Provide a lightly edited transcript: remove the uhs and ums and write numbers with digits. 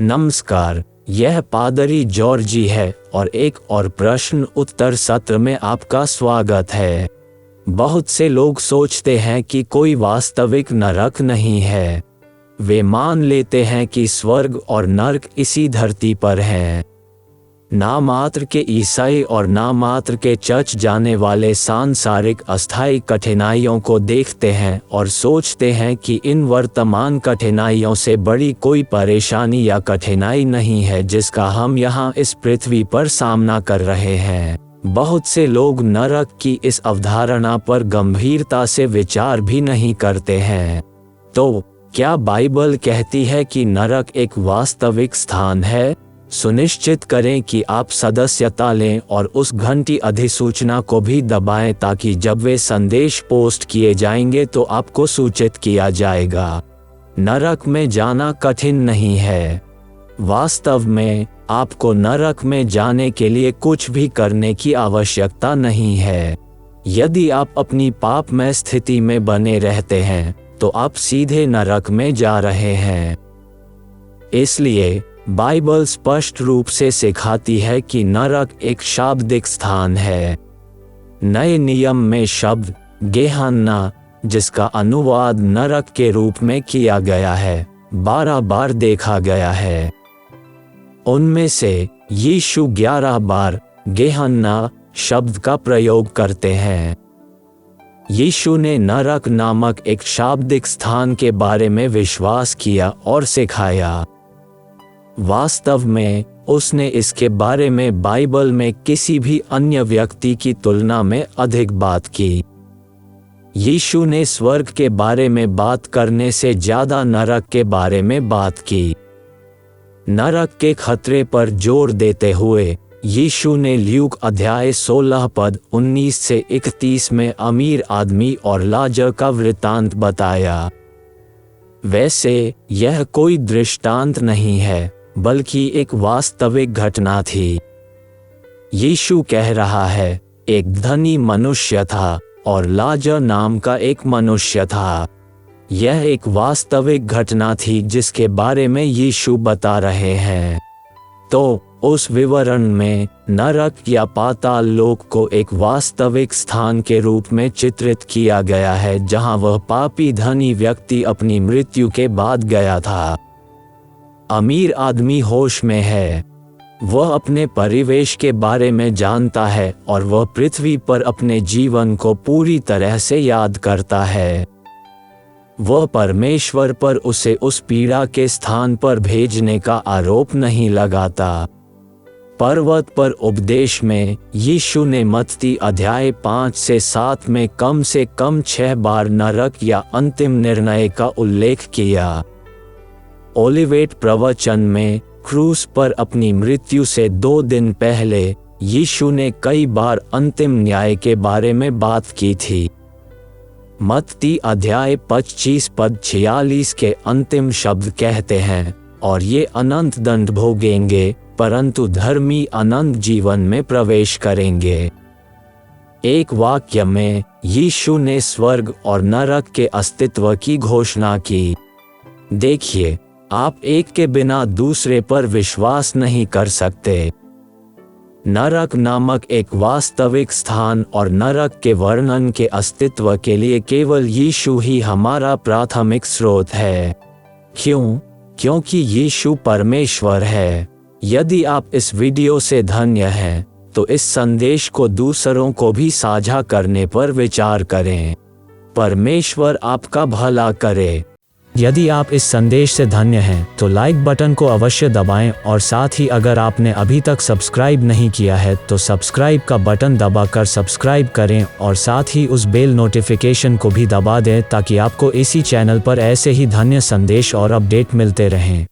नमस्कार, यह पादरी जॉर्जी है और एक और प्रश्न उत्तर सत्र में आपका स्वागत है। बहुत से लोग सोचते हैं कि कोई वास्तविक नरक नहीं है। वे मान लेते हैं कि स्वर्ग और नरक इसी धरती पर हैं। नामात्र के ईसाई और नामात्र के चर्च जाने वाले सांसारिक अस्थायी कठिनाइयों को देखते हैं और सोचते हैं कि इन वर्तमान कठिनाइयों से बड़ी कोई परेशानी या कठिनाई नहीं है जिसका हम यहाँ इस पृथ्वी पर सामना कर रहे हैं। बहुत से लोग नरक की इस अवधारणा पर गंभीरता से विचार भी नहीं करते हैं। तो क्या बाइबल कहती है कि नरक एक वास्तविक स्थान है? सुनिश्चित करें कि आप सदस्यता लें और उस घंटी अधिसूचना को भी दबाएं ताकि जब वे संदेश पोस्ट किए जाएंगे तो आपको सूचित किया जाएगा। नरक में जाना कठिन नहीं है। वास्तव में आपको नरक में जाने के लिए कुछ भी करने की आवश्यकता नहीं है। यदि आप अपनी पापमय स्थिति में बने रहते हैं तो आप सीधे नरक में जा रहे हैं। इसलिए बाइबल स्पष्ट रूप से सिखाती है कि नरक एक शाब्दिक स्थान है। नए नियम में शब्द गेहन्ना, जिसका अनुवाद नरक के रूप में किया गया है, 12 बार देखा गया है। उनमें से यीशु 11 बार गेहन्ना शब्द का प्रयोग करते हैं। यीशु ने नरक नामक एक शाब्दिक स्थान के बारे में विश्वास किया और सिखाया। वास्तव में उसने इसके बारे में बाइबल में किसी भी अन्य व्यक्ति की तुलना में अधिक बात की। यीशु ने स्वर्ग के बारे में बात करने से ज्यादा नरक के बारे में बात की। नरक के खतरे पर जोर देते हुए यीशु ने ल्यूक अध्याय 16 पद 19 से 31 में अमीर आदमी और लाजर का वृत्तांत बताया। वैसे यह कोई दृष्टांत नहीं है बल्कि एक वास्तविक घटना थी। यीशु कह रहा है, एक धनी मनुष्य था और लाजर नाम का एक मनुष्य था। यह एक वास्तविक घटना थी जिसके बारे में यीशु बता रहे हैं। तो उस विवरण में नरक या पाताल लोक को एक वास्तविक स्थान के रूप में चित्रित किया गया है जहां वह पापी धनी व्यक्ति अपनी मृत्यु के बाद गया था। अमीर आदमी होश में है। वह अपने परिवेश के बारे में जानता है और वह पृथ्वी पर अपने जीवन को पूरी तरह से याद करता है। वह परमेश्वर पर उसे उस पीड़ा के स्थान पर भेजने का आरोप नहीं लगाता। पर्वत पर उपदेश में यीशु ने मत्ती अध्याय 5 से 7 में कम से कम 6 बार नरक या अंतिम निर्णय का उल्लेख किया। ओलिवेट प्रवचन में क्रूस पर अपनी मृत्यु से 2 दिन पहले यीशु ने कई बार अंतिम न्याय के बारे में बात की थी। मत्ती अध्याय 25 पद 46 के अंतिम शब्द कहते हैं, और ये अनंत दंड भोगेंगे परंतु धर्मी अनंत जीवन में प्रवेश करेंगे। एक वाक्य में यीशु ने स्वर्ग और नरक के अस्तित्व की घोषणा की। देखिए, आप एक के बिना दूसरे पर विश्वास नहीं कर सकते। नरक नामक एक वास्तविक स्थान और नरक के वर्णन के अस्तित्व के लिए केवल यीशु ही हमारा प्राथमिक स्रोत है। क्यों? क्योंकि यीशु परमेश्वर है। यदि आप इस वीडियो से धन्य हैं तो इस संदेश को दूसरों को भी साझा करने पर विचार करें। परमेश्वर आपका भला करे। यदि आप इस संदेश से धन्य हैं तो लाइक बटन को अवश्य दबाएं और साथ ही अगर आपने अभी तक सब्सक्राइब नहीं किया है तो सब्सक्राइब का बटन दबाकर सब्सक्राइब करें और साथ ही उस बेल नोटिफिकेशन को भी दबा दें ताकि आपको इसी चैनल पर ऐसे ही धन्य संदेश और अपडेट मिलते रहें।